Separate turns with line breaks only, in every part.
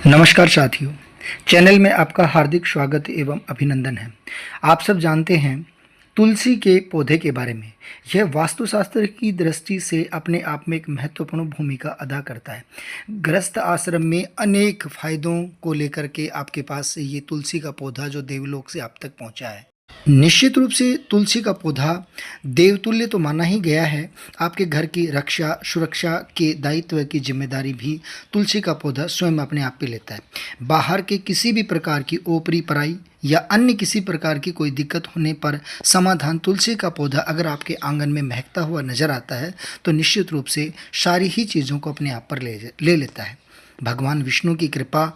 नमस्कार साथियों, चैनल में आपका हार्दिक स्वागत एवं अभिनंदन है। आप सब जानते हैं तुलसी के पौधे के बारे में। यह वास्तुशास्त्र की दृष्टि से अपने आप में एक महत्वपूर्ण भूमिका अदा करता है। गृहस्थ आश्रम में अनेक फायदों को लेकर के आपके पास ये तुलसी का पौधा जो देवलोक से आप तक पहुंचा है। निश्चित रूप से तुलसी का पौधा देवतुल्य तो माना ही गया है। आपके घर की रक्षा सुरक्षा के दायित्व की जिम्मेदारी भी तुलसी का पौधा स्वयं अपने आप पे लेता है। बाहर के किसी भी प्रकार की ओपरी पराई या अन्य किसी प्रकार की कोई दिक्कत होने पर समाधान तुलसी का पौधा अगर आपके आंगन में महकता हुआ नजर आता है तो निश्चित रूप से सारी ही चीज़ों को अपने आप पर ले लेता है। भगवान विष्णु की कृपा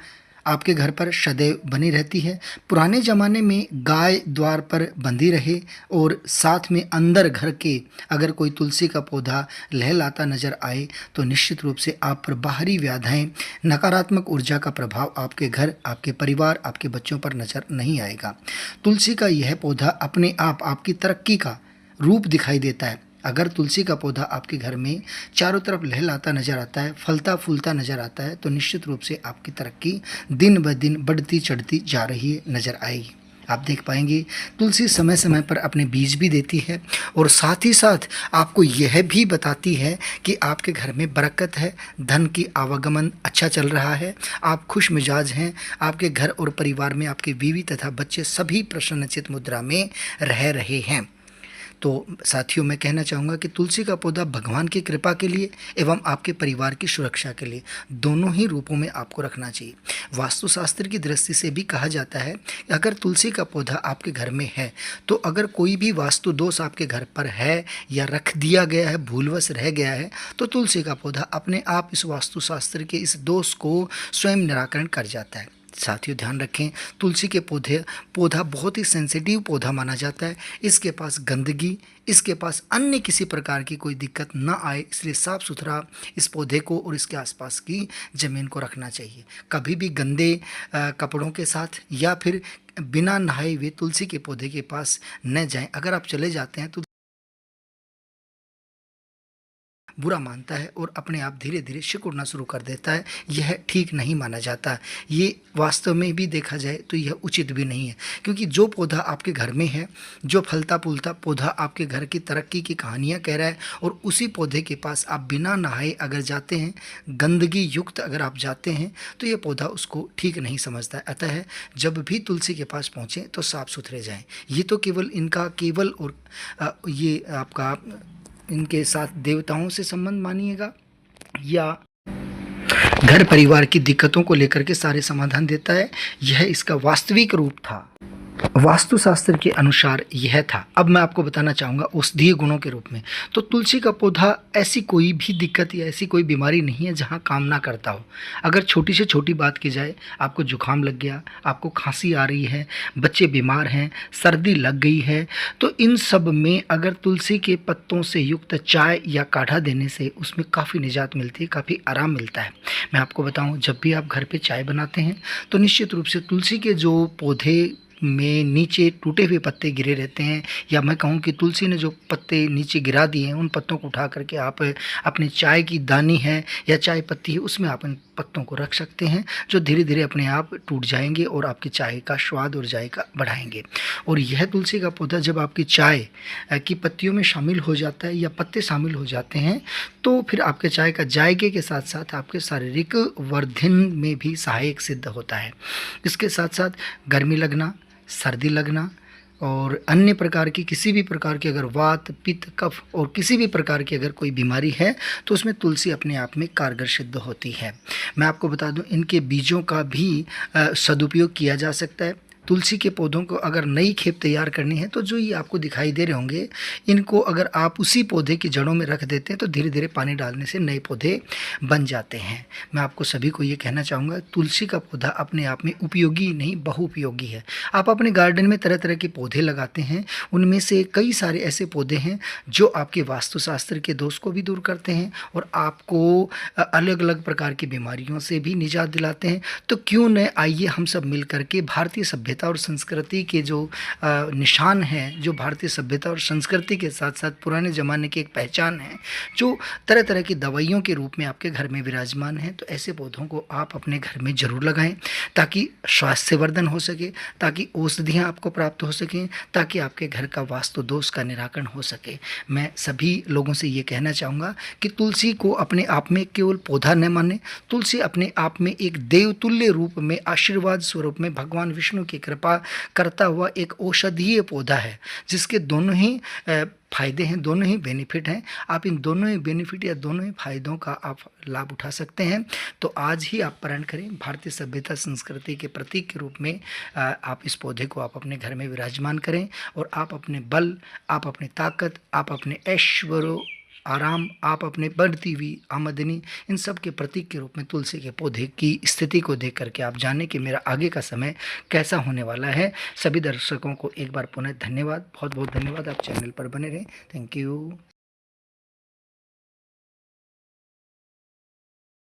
आपके घर पर सदैव बनी रहती है। पुराने ज़माने में गाय द्वार पर बंधी रहे और साथ में अंदर घर के अगर कोई तुलसी का पौधा लहलाता नजर आए तो निश्चित रूप से आप पर बाहरी व्याधाएं, नकारात्मक ऊर्जा का प्रभाव आपके घर, आपके परिवार, आपके बच्चों पर नजर नहीं आएगा। तुलसी का यह पौधा अपने आप आपकी तरक्की का रूप दिखाई देता है। अगर तुलसी का पौधा आपके घर में चारों तरफ लहलाता नज़र आता है, फलता फूलता नज़र आता है तो निश्चित रूप से आपकी तरक्की दिन ब दिन बढ़ती चढ़ती जा रही नज़र आएगी। आप देख पाएंगे तुलसी समय समय पर अपने बीज भी देती है और साथ ही साथ आपको यह भी बताती है कि आपके घर में बरकत है, धन की आवागमन अच्छा चल रहा है, आप खुश मिजाज हैं, आपके घर और परिवार में आपके बीवी तथा बच्चे सभी प्रसन्नचित मुद्रा में रह रहे हैं। तो साथियों, मैं कहना चाहूँगा कि तुलसी का पौधा भगवान की कृपा के लिए एवं आपके परिवार की सुरक्षा के लिए दोनों ही रूपों में आपको रखना चाहिए। वास्तुशास्त्र की दृष्टि से भी कहा जाता है कि अगर तुलसी का पौधा आपके घर में है तो अगर कोई भी वास्तु दोष आपके घर पर है या रख दिया गया है, भूलवश रह गया है, तो तुलसी का पौधा अपने आप इस वास्तुशास्त्र के इस दोष को स्वयं निराकरण कर जाता है। साथियों, ध्यान रखें, तुलसी के पौधा बहुत ही सेंसिटिव पौधा माना जाता है। इसके पास गंदगी, इसके पास अन्य किसी प्रकार की कोई दिक्कत ना आए, इसलिए साफ़ सुथरा इस पौधे को और इसके आसपास की ज़मीन को रखना चाहिए। कभी भी गंदे कपड़ों के साथ या फिर बिना नहाए हुए तुलसी के पौधे के पास न जाएं। अगर आप चले जाते हैं तो बुरा मानता है और अपने आप धीरे धीरे सिकुड़ना शुरू कर देता है। यह ठीक नहीं माना जाता। ये वास्तव में भी देखा जाए तो यह उचित भी नहीं है, क्योंकि जो पौधा आपके घर में है, जो फलता फूलता पौधा आपके घर की तरक्की की कहानियाँ कह रहा है, और उसी पौधे के पास आप बिना नहाए अगर जाते हैं, गंदगी युक्त अगर आप जाते हैं, तो यह पौधा उसको ठीक नहीं समझता है। अतः जब भी तुलसी के पास पहुँचें तो साफ़ सुथरे जाएँ। ये तो केवल और ये आपका इनके साथ देवताओं से संबंध मानिएगा या घर परिवार की दिक्कतों को लेकर के सारे समाधान देता है। यह इसका वास्तविक रूप था, वास्तुशास्त्र के अनुसार यह था। अब मैं आपको बताना चाहूँगा औषधीय गुणों के रूप में। तो तुलसी का पौधा ऐसी कोई भी दिक्कत या ऐसी कोई बीमारी नहीं है जहाँ काम ना करता हो। अगर छोटी से छोटी बात की जाए, आपको जुकाम लग गया, आपको खांसी आ रही है, बच्चे बीमार हैं, सर्दी लग गई है, तो इन सब में अगर तुलसी के पत्तों से युक्त चाय या काढ़ा देने से उसमें काफ़ी निजात मिलती है, काफ़ी आराम मिलता है। मैं आपको बताऊँ, जब भी आप घर पर चाय बनाते हैं तो निश्चित रूप से तुलसी के जो पौधे में नीचे टूटे हुए पत्ते गिरे रहते हैं, या मैं कहूँ कि तुलसी ने जो पत्ते नीचे गिरा दिए हैं उन पत्तों को उठा करके आप अपने चाय की दानी है या चाय पत्ती है उसमें आप इन पत्तों को रख सकते हैं, जो धीरे धीरे अपने आप टूट जाएंगे और आपकी चाय का स्वाद और जायका बढ़ाएंगे। और यह तुलसी का पौधा जब आपकी चाय की पत्तियों में शामिल हो जाता है या पत्ते शामिल हो जाते हैं तो फिर आपके चाय का जायके के साथ साथ आपके शारीरिक वर्धन में भी सहायक सिद्ध होता है। इसके साथ साथ गर्मी लगना, सर्दी लगना और अन्य प्रकार की किसी भी प्रकार की अगर वात, पित्त, कफ और किसी भी प्रकार की अगर कोई बीमारी है तो उसमें तुलसी अपने आप में कारगर सिद्ध होती है। मैं आपको बता दूं, इनके बीजों का भी सदुपयोग किया जा सकता है। तुलसी के पौधों को अगर नई खेप तैयार करनी है तो जो ये आपको दिखाई दे रहे होंगे, इनको अगर आप उसी पौधे की जड़ों में रख देते हैं तो धीरे धीरे पानी डालने से नए पौधे बन जाते हैं। मैं आपको सभी को ये कहना चाहूँगा, तुलसी का पौधा अपने आप में उपयोगी नहीं बहुउपयोगी है। आप अपने गार्डन में तरह तरह के पौधे लगाते हैं, उनमें से कई सारे ऐसे पौधे हैं जो आपके वास्तुशास्त्र के दोष को भी दूर करते हैं और आपको अलग अलग प्रकार की बीमारियों से भी निजात दिलाते हैं। तो क्यों न आइए हम सब मिल करके भारतीय सभ्यता सभ्यता और संस्कृति के जो निशान हैं, जो भारतीय सभ्यता और संस्कृति के साथ साथ पुराने ज़माने की एक पहचान है, जो तरह तरह की दवाइयों के रूप में आपके घर में विराजमान है, तो ऐसे पौधों को आप अपने घर में ज़रूर लगाएं ताकि स्वास्थ्यवर्धन हो सके, ताकि औषधियाँ आपको प्राप्त हो सकें, ताकि आपके घर का वास्तु दोष का निराकरण हो सके। मैं सभी लोगों से ये कहना चाहूँगा कि तुलसी को अपने आप में केवल पौधा न माने, तुलसी अपने आप में एक देवतुल्य रूप में आशीर्वाद स्वरूप में भगवान विष्णु की कृपा करता हुआ एक औषधीय पौधा है, जिसके दोनों ही फायदे हैं, दोनों ही बेनिफिट हैं। आप इन दोनों ही बेनिफिट या दोनों ही फायदों का आप लाभ उठा सकते हैं। तो आज ही आप प्रण करें, भारतीय सभ्यता संस्कृति के प्रतीक के रूप में आप इस पौधे को आप अपने घर में विराजमान करें, और आप अपने बल, आप अपनी ताकत, आप अपने ऐश्वर्य, आराम, आप अपने बढ़ती हुई आमदनी, इन सब के प्रतीक के रूप में तुलसी के पौधे की स्थिति को देख करके आप जानें कि मेरा आगे का समय कैसा होने वाला है। सभी दर्शकों को एक बार पुनः धन्यवाद, बहुत बहुत धन्यवाद। आप चैनल पर बने रहें। Thank you.